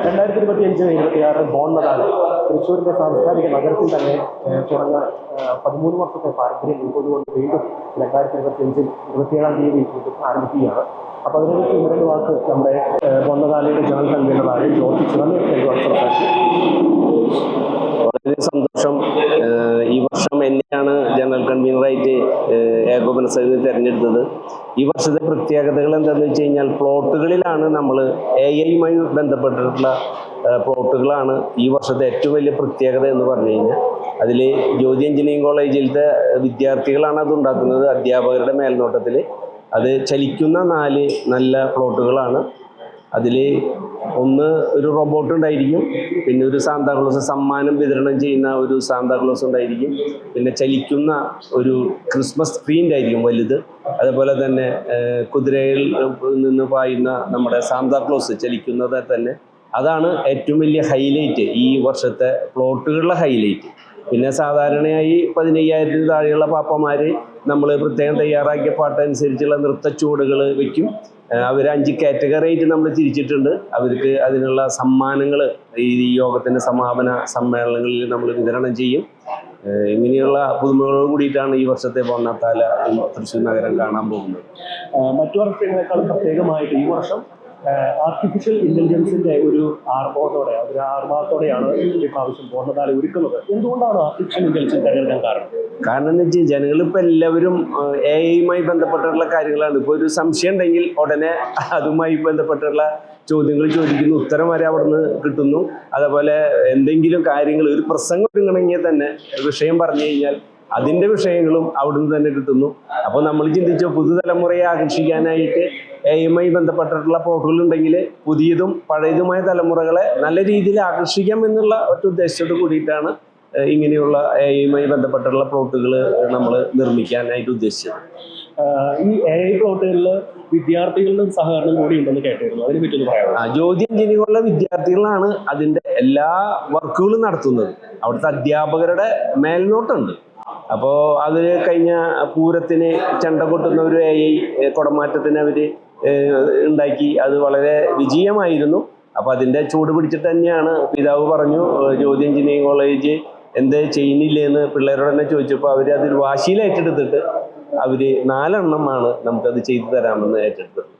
2025-26 ബോൺമതാൽ തൃശ്ശൂരിന്റെ സാംസ്കാരിക നഗരത്തിൽ തന്നെ തുടങ്ങാൻ 13 വർഷത്തെ പാരമ്പര്യം ഉൾക്കൊണ്ടുകൊണ്ട് വീണ്ടും 2025 27-ാം തീയതി ആരംഭിക്കുകയാണ്. അപ്പോൾ അതിനെക്കുറിച്ച് ഇവരുടെ വാക്ക് നമ്മുടെ ബോൺമതാലയുടെ ജനറൽ കൺവീനറായ ജ്യോതി ചിറമേൽ സംസാരിച്ചു. വളരെ സന്തോഷം. ഈ വർഷം എന്നെയാണ് ജനറൽ കൺവീനറായിട്ട് ഏകോപന സമിതി തിരഞ്ഞെടുത്തത്. ഈ വർഷത്തെ പ്രത്യേകതകൾ എന്താണെന്ന് വെച്ച് കഴിഞ്ഞാൽ പ്ലോട്ടുകളിലാണ് നമ്മൾ AI-യുമായി ബന്ധപ്പെട്ടിട്ടുള്ള പ്ലോട്ടുകളാണ് ഈ വർഷത്തെ ഏറ്റവും വലിയ പ്രത്യേകത എന്ന് പറഞ്ഞു കഴിഞ്ഞാൽ. അതിൽ ജ്യോതി എഞ്ചിനീയറിംഗ് കോളേജിലത്തെ വിദ്യാർത്ഥികളാണ് അത് ഉണ്ടാക്കുന്നത്. അധ്യാപകരുടെ മേൽനോട്ടത്തിൽ അത് ചലിക്കുന്ന 4 നല്ല പ്ലോട്ടുകളാണ്. അതിൽ ഒന്ന് ഒരു റോബോട്ട് ഉണ്ടായിരിക്കും, പിന്നെ ഒരു സാന്താക്ലോസ് സമ്മാനം വിതരണം ചെയ്യുന്ന ഒരു സാന്താക്ലോസ് ഉണ്ടായിരിക്കും, പിന്നെ ചലിക്കുന്ന ഒരു ക്രിസ്മസ് ട്രീ ഉണ്ടായിരിക്കും വലുത്. അതുപോലെ തന്നെ കുതിരയിൽ നിന്ന് പായുന്ന നമ്മുടെ സാന്താക്ലോസ് ചലിക്കുന്നത് തന്നെ. അതാണ് ഏറ്റവും വലിയ ഹൈലൈറ്റ്, ഈ വർഷത്തെ പ്ലോട്ടുകളുടെ ഹൈലൈറ്റ്. പിന്നെ സാധാരണയായി 15,000 താഴെയുള്ള പാപ്പന്മാർ നമ്മൾ പ്രത്യേകം തയ്യാറാക്കിയ പാട്ടനുസരിച്ചുള്ള നൃത്തച്ചുവടുകൾ വയ്ക്കും. അവർ 5 കാറ്റഗറി ആയിട്ട് നമ്മൾ തിരിച്ചിട്ടുണ്ട്. അവർക്ക് അതിനുള്ള സമ്മാനങ്ങൾ ഈ യോഗത്തിൻ്റെ സമാപന സമ്മേളനങ്ങളിൽ നമ്മൾ വിതരണം ചെയ്യും. ഇങ്ങനെയുള്ള പുതുമകളോട് കൂടിയിട്ടാണ് ഈ വർഷത്തെ ബോൺമത്താല തൃശ്ശൂർ നഗരം കാണാൻ പോകുന്നത്. മറ്റു വർഷങ്ങളെക്കാളും പ്രത്യേകമായിട്ട് ഈ വർഷം ആർട്ടിഫിഷ്യൽ ഇന്റലിജൻസിന്റെ ഒരു ആർഭാവത്തോടെയാണ് ഈ പ്രാവശ്യം ബോൺമതാല ഒരുക്കുന്നത്. എന്തുകൊണ്ടാണ് ആർട്ടിഫിഷ്യൽ ഇന്റലിജൻസ് തിരഞ്ഞെടുക്കാൻ കാരണം എന്ന് വെച്ചാൽ ജനങ്ങളിപ്പോൾ എല്ലാവരും AI-യുമായി ബന്ധപ്പെട്ടിട്ടുള്ള കാര്യങ്ങളാണ്. ഇപ്പോൾ ഒരു സംശയം ഉണ്ടെങ്കിൽ ഉടനെ അതുമായി ബന്ധപ്പെട്ടുള്ള ചോദ്യങ്ങൾ ചോദിക്കുന്നു, ഉത്തരം വരെ അവിടെ നിന്ന് കിട്ടുന്നു. അതേപോലെ എന്തെങ്കിലും കാര്യങ്ങൾ ഒരു പ്രസംഗം ഒരുങ്ങണമെങ്കിൽ തന്നെ വിഷയം പറഞ്ഞു കഴിഞ്ഞാൽ അതിൻ്റെ വിഷയങ്ങളും അവിടുന്ന് തന്നെ കിട്ടുന്നു. അപ്പോൾ നമ്മൾ ചിന്തിച്ചോ, പുതുതലമുറയെ ആകർഷിക്കാനായിട്ട് AI-യുമായി ബന്ധപ്പെട്ടിട്ടുള്ള പ്ലോട്ടുകൾ ഉണ്ടെങ്കിൽ പുതിയതും പഴയതുമായ തലമുറകളെ നല്ല രീതിയിൽ ആകർഷിക്കാം എന്നുള്ള ഒറ്റ ഉദ്ദേശത്തോട് കൂടിയിട്ടാണ് ഇങ്ങനെയുള്ള AI-യുമായി ബന്ധപ്പെട്ടിട്ടുള്ള പ്ലോട്ടുകൾ നമ്മൾ നിർമ്മിക്കാനായിട്ട് ഉദ്ദേശിച്ചത്. ഈ AI പ്ലോട്ടുകളിൽ വിദ്യാർത്ഥികളുടെ സഹകരണം കൂടി ഉണ്ടെന്ന് കേട്ടിരുന്നു, അതിനെ പറ്റി ഒന്ന് പറയാം. ജ്യോതി എഞ്ചിനീയറിംഗുള്ള വിദ്യാർത്ഥികളാണ് അതിൻ്റെ എല്ലാ വർക്കുകളും നടത്തുന്നത്. അവിടുത്തെ അധ്യാപകരുടെ മേൽനോട്ടമുണ്ട്. അപ്പോൾ അത് കഴിഞ്ഞ പൂരത്തിന് ചെണ്ട കൊട്ടുന്ന ഒരു AI കുടമാറ്റത്തിന് അവർ ഉണ്ടാക്കി. അത് വളരെ വിജയമായിരുന്നു. അപ്പോൾ അതിൻ്റെ ചൂട് പിടിച്ചിട്ട് തന്നെയാണ് പിതാവ് പറഞ്ഞു, ജ്യോതി എഞ്ചിനീയറിംഗ് കോളേജ് എന്തേ ചെയ്യുന്നില്ലേന്ന് പിള്ളേരോട് തന്നെ ചോദിച്ചപ്പോൾ അവർ അതിൽ വാശിയിൽ ഏറ്റെടുത്തിട്ട് അവർ 4 എണ്ണമാണ് നമുക്കത് ചെയ്തു തരാമെന്ന് ഏറ്റെടുത്തത്.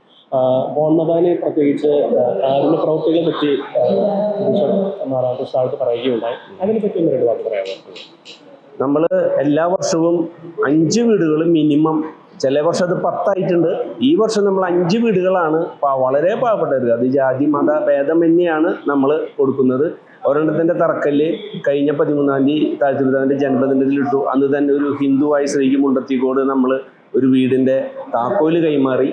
ബോൺമതാലെ പ്രത്യേകിച്ച് കാരുണ്യ പ്രവൃത്തികളെ പറ്റി പറയുകയുണ്ടായി, അതിനെപ്പറ്റി ഒന്ന് 2 വാക്ക് പറയാമോ? നമ്മൾ എല്ലാ വർഷവും 5 വീടുകൾ മിനിമം, ചില വർഷം അത് 10 ആയിട്ടുണ്ട്. ഈ വർഷം നമ്മൾ 5 വീടുകളാണ് വളരെ പാവപ്പെട്ടവർക്ക്, അത് ജാതി മത ഭേദമന്യെയാണ് നമ്മൾ കൊടുക്കുന്നത്. ഒരെണ്ണത്തിൻ്റെ തറക്കല്ല് കഴിഞ്ഞ 13-ാം തീയതി താഴ്ത്തിരുത്താൻ്റെ ജന്മദിനത്തിലിട്ടു. അന്ന് തന്നെ ഒരു ഹിന്ദുവായ സ്ത്രീക്ക് മുണ്ടത്തിക്കോട് നമ്മൾ ഒരു വീടിൻ്റെ താക്കോല് കൈമാറി.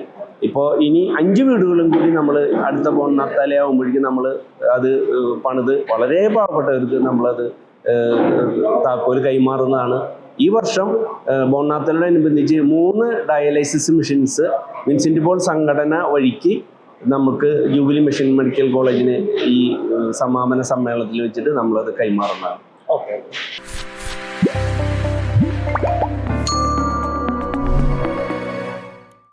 ഇപ്പോൾ ഇനി 5 വീടുകളും കൂടി നമ്മൾ അടുത്ത ബോൺമത്താലയാവുമ്പോഴേക്കും നമ്മൾ അത് പണിത് വളരെ പാവപ്പെട്ടവർക്ക് നമ്മളത് താക്കോല് കൈമാറുന്നതാണ്. ഈ വർഷം ബോൺമത്താലയോടനുബന്ധിച്ച് 3 ഡയാലിസിസ് മെഷീൻസ് വിൻസെൻ്റ് പോൾ സംഘടന വഴിക്ക് നമുക്ക് ജൂബിലി മിഷൻ മെഡിക്കൽ കോളേജിന് ഈ സമാപന സമ്മേളനത്തിൽ വെച്ചിട്ട് നമ്മളത് കൈമാറുന്നതാണ്. ഓക്കെ.